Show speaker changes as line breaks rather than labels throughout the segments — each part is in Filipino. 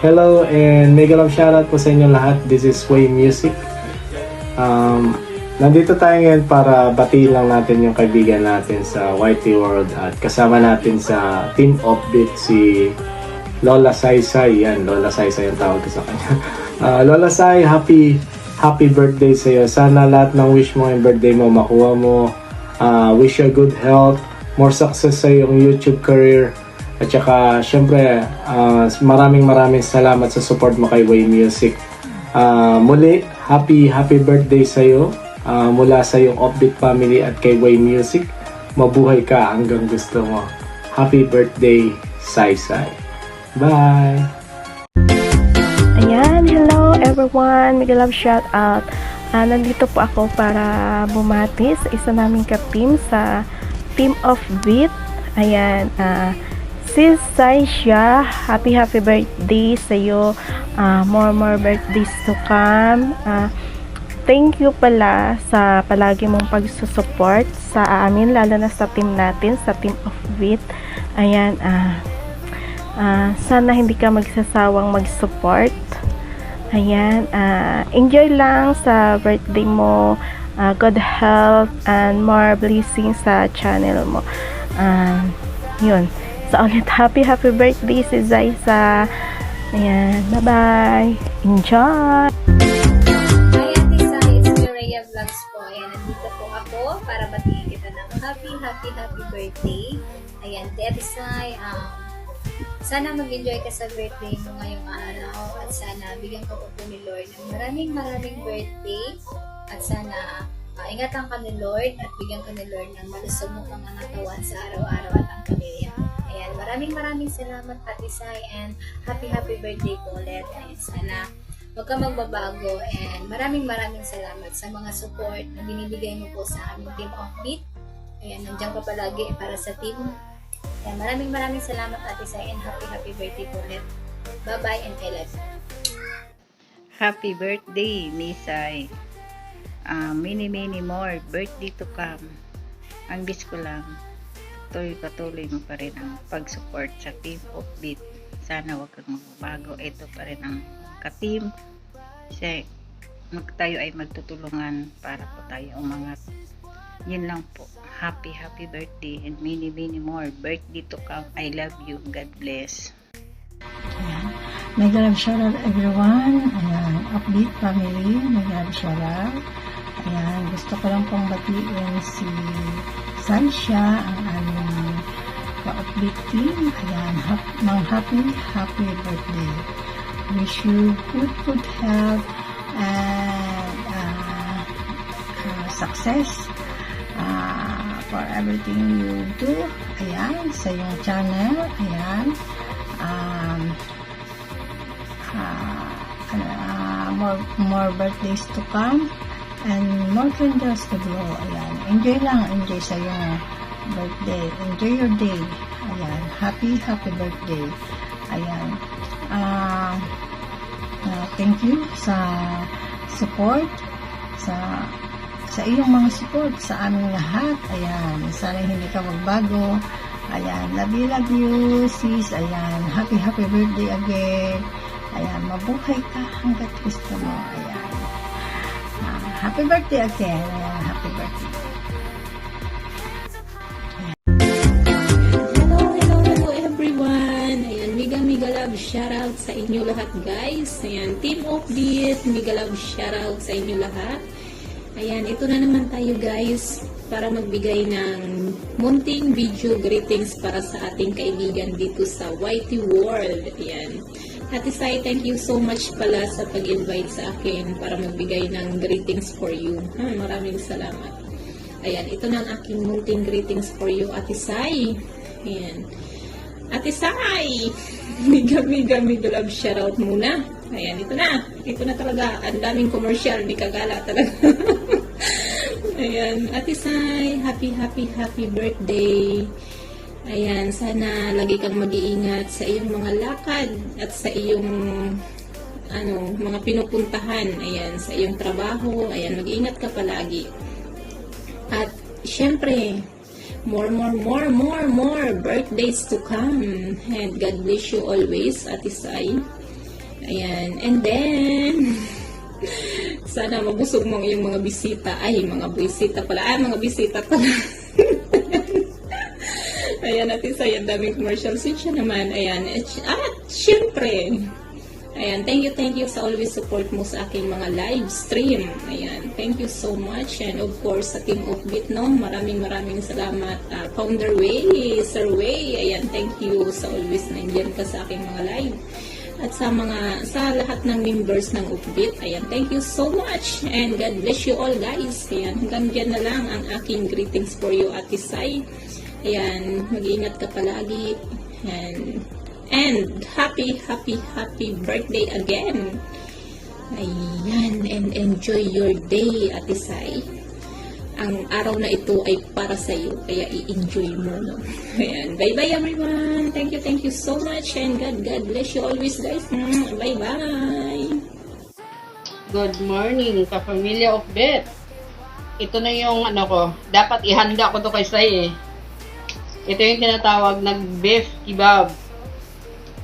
Hello and mega love shoutout po sa inyo lahat. This is Way Music. Nandito tayo ngayon para batiin lang natin yung kaibigan natin sa YT World at kasama natin sa Team Offbeat si Lola Saysay. Yan, Lola Saysay ang tawag ko sa kanya. Lola Say, happy birthday sa iyo. Sana lahat ng wish mo yung birthday mo makuha mo. Wish you good health, more success sa iyong YouTube career. At saka, syempre, maraming salamat sa support mo kay Way Music. Muli, happy birthday sa iyo. Mula sa iyong Offbeat family at kay Way Music. Mabuhay ka hanggang gusto mo. Happy birthday, Saysay. Bye!
Ayan, hello everyone. Mega love shout out. Nandito po ako para bumati sa isa naming ka-team sa Team Offbeat. Ayan, Sis Saysha, happy birthday sa iyo. More birthdays to come. Thank you pala sa palagi mong pagsusupport sa amin, lalo na sa team natin, sa Team Offbeat. Ayan, sana hindi ka magsasawang mag-support. Ayan, enjoy lang sa birthday mo. Good health and more blessings sa channel mo. Yun. So, ulit happy birthday si Zaysa. Ayan, bye-bye. Enjoy!
Vlogs po. Ayan, nandito po ako para batiin kita ng happy birthday. Ayan, Ate Sai, sana mag-enjoy ka sa birthday mo ngayong araw at sana bigyan ka po ni Lord ng maraming birthday at sana ingatan ka ni Lord at bigyan ka ni Lord ng malusog mo pang katawan sa araw-araw at ang pamilya. Ayan, maraming salamat Ate Sai and happy birthday po ulit. Ayan, sana huwag ka magbabago and maraming salamat sa mga support na binibigay mo po sa aming Team Offbeat. Ayan, nandiyan ka palagi para sa team. Ayan, maraming salamat Ate Sai and happy birthday po ulit. Bye-bye and I love you.
Happy birthday, Nisay. Many more birthday to come. Ang wish ko lang, patuloy mo pa rin ang pag-support sa Team Offbeat. Sana huwag kang magbabago. Ito pa rin ang ka-team. Kasi tayo ay magtutulungan para po tayo umangat. Yun lang po. Happy birthday and many more birthday to come. I love you. God bless.
Ayan. Mega love shoutout everyone. Ayan. Offbeat family. Mega love shoutout. Ayan. Gusto ko lang pong batiin si Saysha, ang aming ka-Offbeat team. Ayan. Happy birthday. Wish you good health and success for everything you do. Ayan, sa iyong channel. Ayan. More birthdays to come and more candles to blow. Ayan. Enjoy sa iyong birthday. Enjoy your day. Ayan. Happy birthday. Ayan. Thank you sa support sa iyong mga support sa aming lahat. Ayan, sana hindi ka magbago. Ayan, love you sis. Ayan, happy birthday again. Ayan, mabuhay ka hanggat gusto mo. Ayan, happy birthday again. Ayan, happy birthday.
Mega love shoutout sa inyo lahat guys. Ayan, Team Offbeat, mega love shoutout sa inyo lahat. Ayan, ito na naman tayo guys para magbigay ng munting video greetings para sa ating kaibigan dito sa YT World. Ayan. Ate Sai, thank you so much pala sa pag-invite sa akin para magbigay ng greetings for you. Maraming salamat. Ayan, ito na ang aking munting greetings for you, Ate Sai. Ayan. Ate Sai! Mega love shoutout muna. Ayan, ito na talaga. Ang daming commercial, di kagala talaga. Ayan, Ate Sai, happy birthday. Ayan, sana lagi kang mag-iingat sa iyong mga lakad at sa iyong mga pinupuntahan. Ayan, sa iyong trabaho. Ayan, mag-iingat ka palagi. At syempre, more birthdays to come. And God bless you always, Ate Sai. Ayan. And then, sana mabusog mo yung mga bisita. Ay, mga bisita pala. Ay, mga bisita pala. Ayan, natin sa'yo. Daming commercial. Sweet siya naman. Ayan. At, syempre, ayan, thank you sa always support mo sa aking mga live stream. Ayan, thank you so much. And of course, sa Team of Beat, no? Maraming salamat. Founder Way, Sir Way. Ayan, thank you sa always nandiyan ka sa aking mga live. At sa lahat ng members ng Upbeat, ayan, thank you so much. And God bless you all, guys. Ayan, hanggang dyan na lang ang aking greetings for you, Ate Sai. Ayan, mag-iingat ka palagi. And happy birthday again. Ayan, and enjoy your day, Ate Sai. Ang araw na ito ay para sa iyo, kaya i-enjoy mo, no? Ayan, bye-bye everyone. Thank you so much, and God bless you always, guys. Bye-bye.
Good morning, ka-Pamilya of Bet. Ito na yung ano ko, dapat ihanda ko to kay Sai eh. Ito yung tinatawag na beef kebab.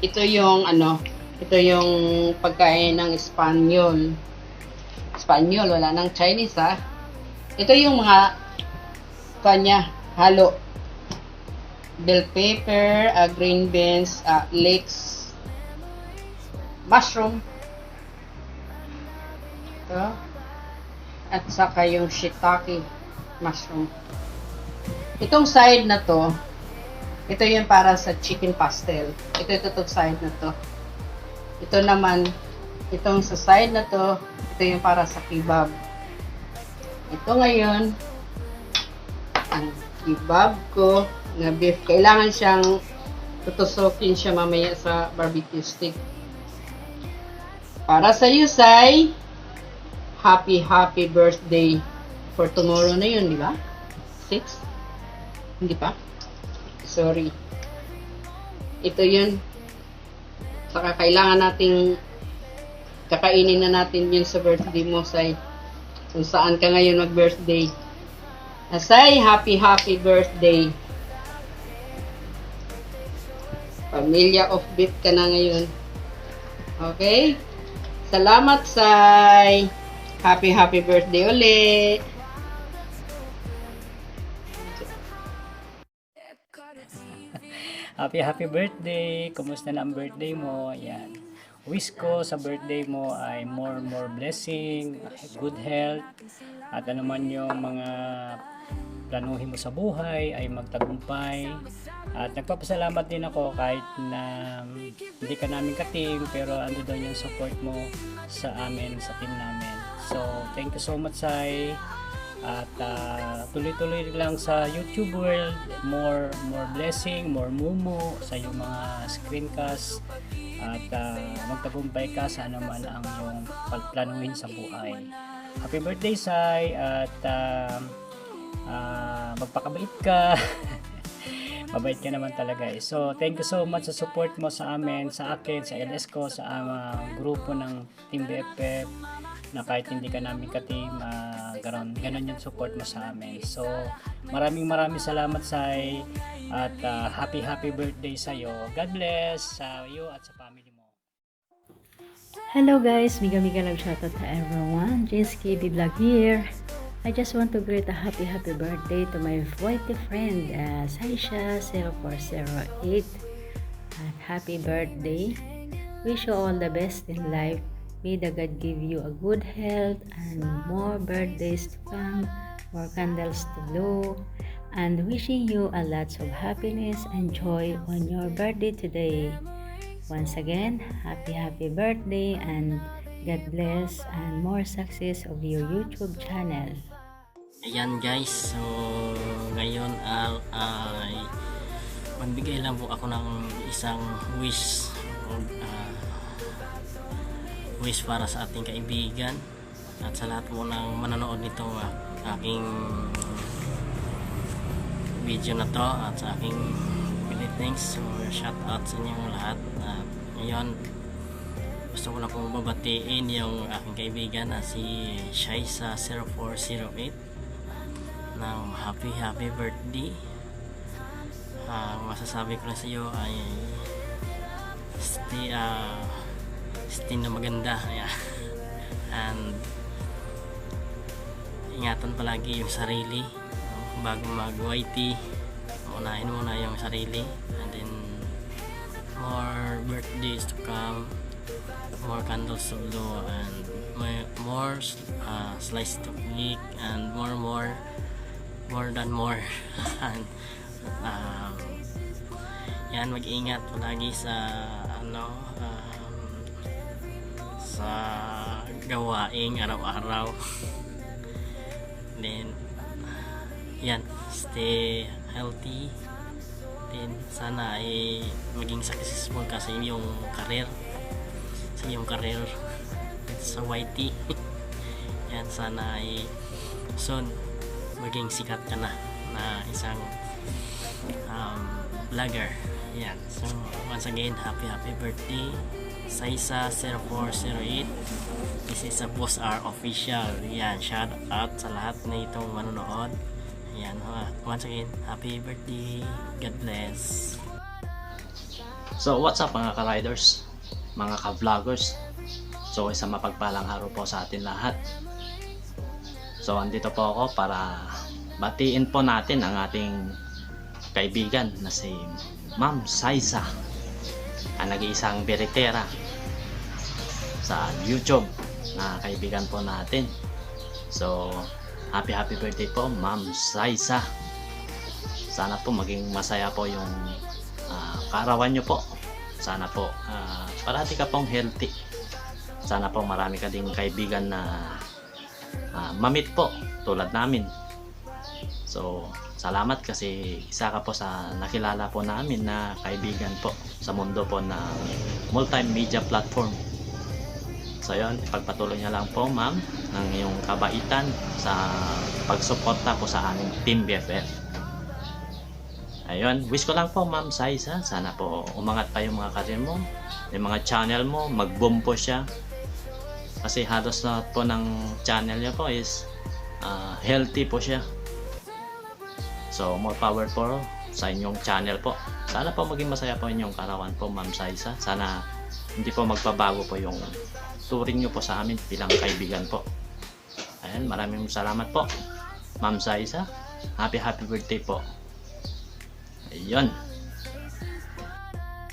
Ito yung pagkain ng Espanyol. Wala nang Chinese ha. Ito yung mga kanya halo. Bell pepper, green beans, leeks, mushroom. Ito. At saka yung shiitake mushroom. Itong side na to, ito yung para sa chicken pastel. Ito side na to. Ito naman, itong sa side na to, ito yung para sa kebab. Ito ngayon, ang kebab ko na beef. Kailangan siyang tutusokin siya mamaya sa barbecue stick. Para sa iyo, Sai, happy birthday. For tomorrow na yun, di ba? 6? Hindi pa? Sorry. Ito yun. Saka kailangan nating kakainin na natin yun sa birthday mo, Sai. Kung saan ka ngayon mag-birthday. Sai, happy birthday. Pamilya of Beef ka na ngayon. Okay? Salamat, Sai. Happy birthday ulit.
Happy birthday! Kumusta na ang birthday mo? Ayan. Wish ko sa birthday mo ay more blessing, good health, at ano man yung mga planuhin mo sa buhay ay magtagumpay. At nagpapasalamat din ako kahit na hindi ka namin ka-team, pero ando doon yung support mo sa amin, sa team namin. So, thank you so much, Sai. At tuloy-tuloy lang sa YouTube world, more blessing, more mumu sa iyong mga screencast, at magtagumpay ka sa naman ang iyong pagplanuhin sa buhay. Happy birthday, Sai, at magpakabait ka. Mabait ka naman talaga eh. So, thank you so much sa support mo sa amin, sa akin, sa LS ko, sa grupo ng Team BFF, na kahit hindi ka namin ka-team, ganun yung support mo sa amin. So, maraming salamat, Sai, at happy birthday sa'yo. God bless sa iyo at sa family mo.
Hello guys, Mega love shoutout to everyone. JSK Vlog here. I just want to greet a happy birthday to my whitey friend Saisha 0408. And happy birthday. Wish you all the best in life. May the God give you a good health and more birthdays to come, more candles to blow, and wishing you a lots of happiness and joy on your birthday today. Once again, happy birthday, and God bless and more success of your YouTube channel.
Ayan guys, so ngayon ay magbigay lang po ako ng isang wish para sa ating kaibigan at sa lahat po ng manonood nitong aking video na to at sa aking greetings. So shout out sa inyong lahat. At ngayon gusto ko lang pong babatiin yung aking kaibigan na si Shaisa 0408 ng happy birthday. Masasabi ko lang sa iyo ay self-esteem na maganda. Yeah. And ingatan palagi yung sarili, no? Bago mag-YT, unahin muna yung sarili, and then more birthdays to come, more candles to blow, and more slice to eat, and more than more. And yan, mag-ingat palagi sa sa gawaing araw-araw. Then yan, stay healthy. Then sana ay maging successful ka sa iyong career, sa YT. Yan, sana ay soon maging sikat ka na isang vlogger. Yan, so once again, happy birthday Saisa 0408. This is a Boss R official. Yan, shout out sa lahat na itong manonood. Yan, once again, happy birthday, God bless.
So what's up mga ka-riders, mga ka-vloggers? So isang mapagpalang araw po sa atin lahat. So andito po ako para batiin po natin ang ating kaibigan na si Ma'am Saisa, ang nag-iisang biritera sa YouTube na kaibigan po natin. So happy birthday po Ma'am Saisa. Sana po maging masaya po yung kaarawan nyo po. Sana po parati ka pong healthy. Sana po marami ka ding kaibigan na mamit po tulad namin. So salamat kasi isa ka po sa nakilala po namin na kaibigan po sa mundo po na multimedia platform. So yun, ipagpatuloy niya lang po ma'am ng iyong kabaitan sa pagsuporta po sa aming Team BFF. Ayun, wish ko lang po Ma'am Saisa, sana po umangat pa yung mga career mo, yung mga channel mo, mag-boom po siya. Kasi halos lahat po ng channel niya po is healthy po siya. So more power po sa inyong channel po. Sana po maging masaya po inyong karawan po Ma'am Saisa. Sana hindi po magbabago po yung turing nyo po sa amin bilang kaibigan po. Ayan, maraming salamat po Ma'am Saisa. Happy birthday po. Ayun.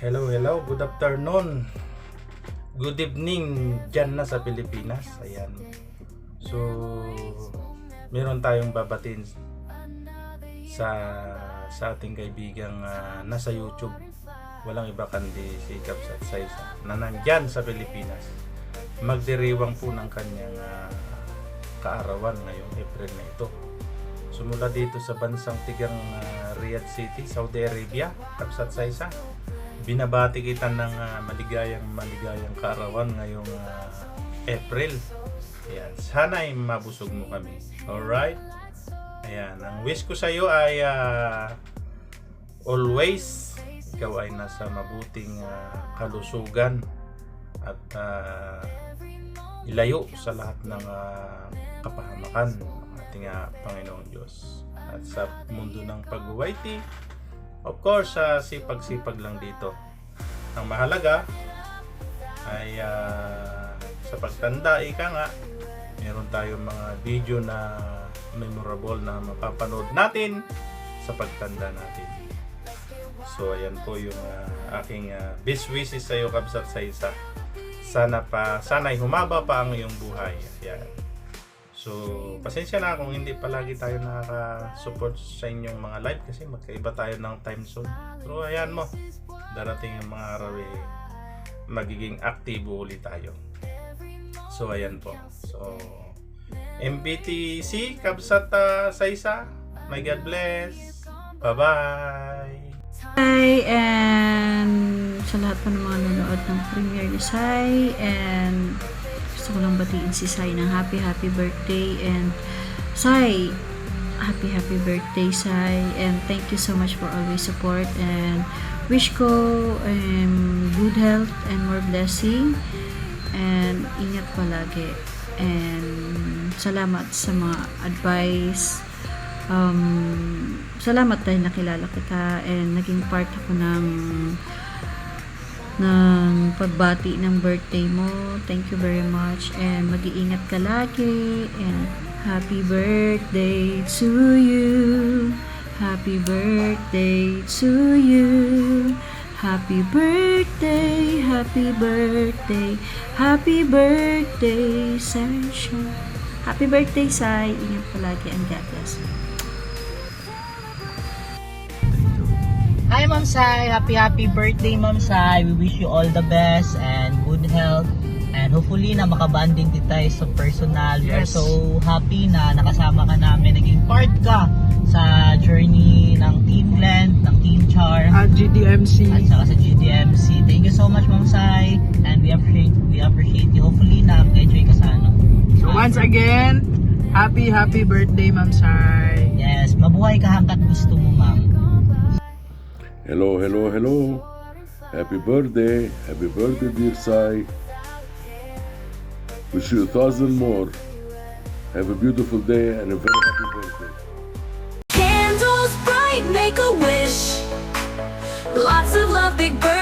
Hello, good afternoon. Good evening dyan na sa Pilipinas. Ayan. So, meron tayong babatiin sa ating kaibigang nasa YouTube. Walang iba kundi si Kabsat Saisa na nandyan sa Pilipinas. Magdiriwang po ng kanyang kaarawan ngayong April na ito. Sumula dito sa bansang tigang Riyadh City, Saudi Arabia, Kabsat Saisa. Binabati kita ng maligayang kaarawan ngayong April. Ayan, sana ay mabusog mo kami. Alright? Ayan, ang wish ko sa iyo ay always ikaw ay nasa mabuting kalusugan at ilayo sa lahat ng kapahamakan ng ating Panginoong Diyos. At sa mundo ng pag-YT, of course, sipag-sipag lang dito. Ang mahalaga ay sa pagtanda, ika nga, meron tayong mga video na memorable na mapapanood natin sa pagtanda natin. So, ayan po yung aking best wishes sa iyo, Kabsat Saisa. Sana'y humaba pa ang iyong buhay. Ayan. So, pasensya na kung hindi palagi tayo nakaka-support sa inyong mga live kasi magkaiba tayo ng time zone. Pero ayan mo, darating ang mga araw magiging aktibo ulit tayo. So, ayan po. So, MBTC, Kabsat Saisa, may God bless. Bye-bye!
Hi, and sa lahat po ng mga nanonood ng premiere ni Sai, and gusto ko lang batiin si Sai ng happy birthday. And Sai, happy birthday Sai, and thank you so much for always support, and wish ko good health and more blessing, and ingat palagi, and salamat sa mga advice. Salamat dahil nakilala kita and naging part ako ng ng pagbati ng birthday mo. Thank you very much and mag-iingat ka lagi and happy birthday to you. Happy birthday to you. Happy birthday, happy birthday, happy birthday, Saisha. Happy birthday, Sai. Ingat palagi and God bless you.
Hi Ma'am Sai, happy birthday Ma'am Sai. We wish you all the best and good health. And hopefully na makabanding din tayo sa personal. We are so happy na nakasama ka namin, naging part ka sa journey ng Team Blend, ng Team Char,
at GDMC.
At saka sa GDMC. Thank you so much Ma'am Sai. And we appreciate you. Hopefully na mag-enjoy ka sa ano.
So once again, happy birthday Ma'am Sai.
Yes, mabuhay ka hanggat gusto mo Ma'am.
Hello. Happy birthday dear Sai. Wish you 1,000 more. Have a beautiful day and a very happy birthday.
Candles bright, make a wish. Lots of love, big birthday.